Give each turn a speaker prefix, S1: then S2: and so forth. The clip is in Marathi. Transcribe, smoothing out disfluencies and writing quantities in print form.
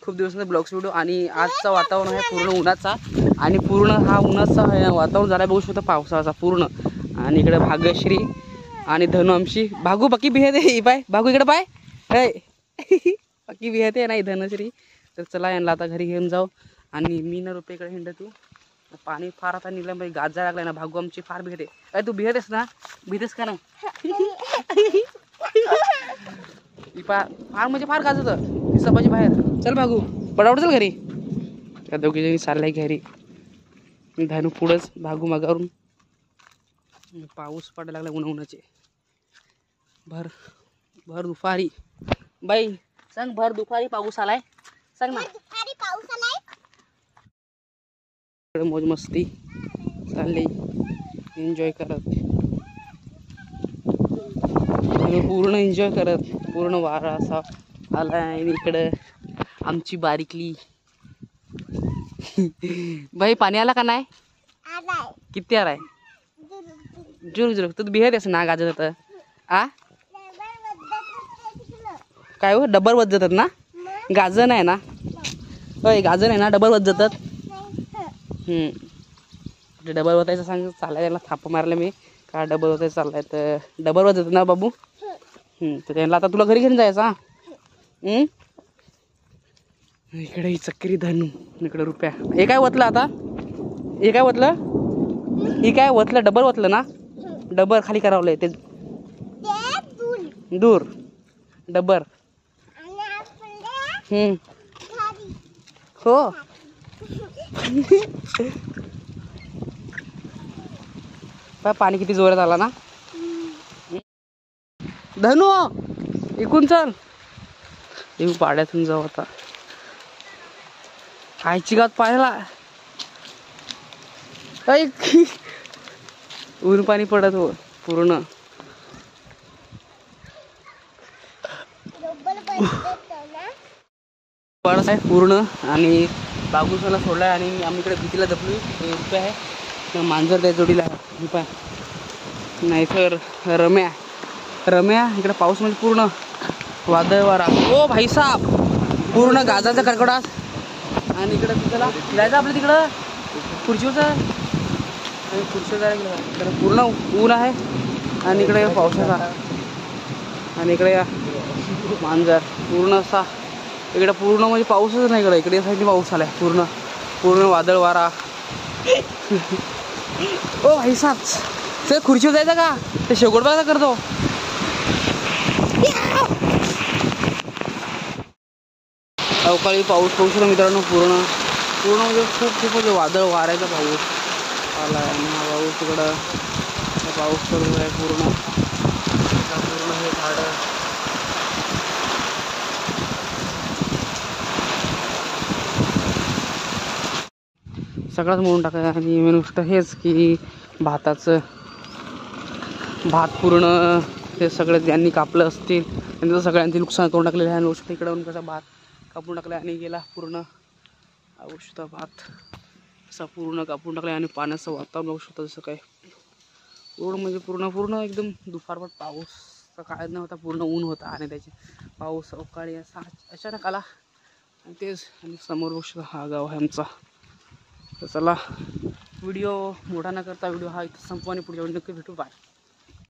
S1: खूप दिवसांचा ब्लॉग्स व्हिडिओ आणि आजचा वातावरण आहे पूर्ण उन्हाचा आणि पूर्ण हा उन्हाचा वातावरण झाला बघू शकतो पावसाचा पूर्ण. आणि इकडे भाग्यश्री आणि धनु आमची भागू बाकी बिहेते बाय भागू इकडे बाय बाकी बिहेते नाही धनश्री. तर चला यांना आता घरी घेऊन जाऊ आणि मी न रुपयेकडे हिंड तू पाणी फार आता निघलं बाई गाजा लागलाय ना. भागू आमची फार भिहते. अरे तू भिहतेस ना भितेस का नाही फार म्हणजे फार गाजत सपाची बाहेर. चल भागू पडावड चल घरी. त्या दोघी जणी चाललाय घरी. धनु पुढंच भागू मागावरून. पाऊस पडायला लागला उन्हाचे भर भर दुपारी बाई सांग भर दुपारी पाऊस आलाय सांग ना. मौज मस्ती चालली एन्जॉय करत पूर्ण एन्जॉय करत पूर्ण वारा असा आलाय. आणि इकडं आमची बारीकली बाई पाणी आला का नाही किती आलाय जुर जुर. तू बिहेतेस ना गाजत होतं आ काय हो डबर वज जातात ना गाजन आहे ना होय गाजन आहे ना डबर वज जातात. डबल वतायचं सांग चाललाय त्याला थाप मारला मी का डबल वतायचं चाललाय तर डबल वत ना बाबू. तर त्यांना आता तुला घरी घेऊन जायचा. इकडे ही चक्री धनु इकडे रुपया हे काय वतलं आता हे काय वतलं ही काय वतलं डबल वतलं ना डबर खाली करावलंय ते दूर डबर. हो पाणी किती जोरात आला ना. धनु इकून चल येऊ पाड्यातून जाऊ आता. खायची गात पाहायला ऊन पाणी पडत हो पूर्ण. पडत आहे पूर्ण आणि बागूसाला सोडलाय आणि आम्ही इकडे भीतीला जपली. रुपये आहे मांजर त्या जोडीला रुपये नाहीतर रम्या रम्या इकडे पाऊस म्हणजे पूर्ण वादळ वारा ओ भाई साहेब पूर्ण गाजाचा कडकडाट. आणि इकडे तुझ्याला जायचं आपलं तिकडं खुर्चीवरचं आणि खुर्चीवर जायला गेलं तर पूर्ण ऊन आहे आणि इकडे पावसाचा आणि इकडे मांजर पूर्ण असा इकडे पूर्ण म्हणजे पाऊसच नाही. इकडे इकडे साईडने पाऊस आलाय पूर्ण पूर्ण वादळ वारा. ओ भाई साहेब ते खुर्चीवर जायचं का ते शेवगोड बघा करतो. अवकाळी पाऊस पाऊस मित्रांनो पूर्ण पूर्ण म्हणजे खूप वादळ वाऱ्याचा पाऊस आला आहे. आणि हा पाऊस तिकडं पाऊस चालू आहे पूर्ण पूर्ण हे झाडं सगळंच मोडून टाकाय. आणि मेन गोष्ट हेच की भाताचं भात पूर्ण हे सगळं ज्यांनी कापलं असतील त्यांचं सगळ्यांनी नुकसान करून टाकलेलं आहे. गोष्ट इकडं कसा भात कापून टाकला आणि गेला पूर्ण औषध भात असा पूर्ण कापून टाकला. आणि पाण्याचं वातावरण बघू शकतो जसं काय पूर्ण म्हणजे पूर्ण एकदम दुपारभर पाऊस काय नव्हता पूर्ण ऊन होता आणि त्याचे पाऊस अवकाळी असा अचानक आला. आणि तेच आणि समोर बघू शकतो हा गाव आहे आमचा. तर चला व्हिडिओ मोठा न करता व्हिडिओ हा इथं संपवा आणि पुढच्या व्हिडिओ नक्की भेटू. बाय.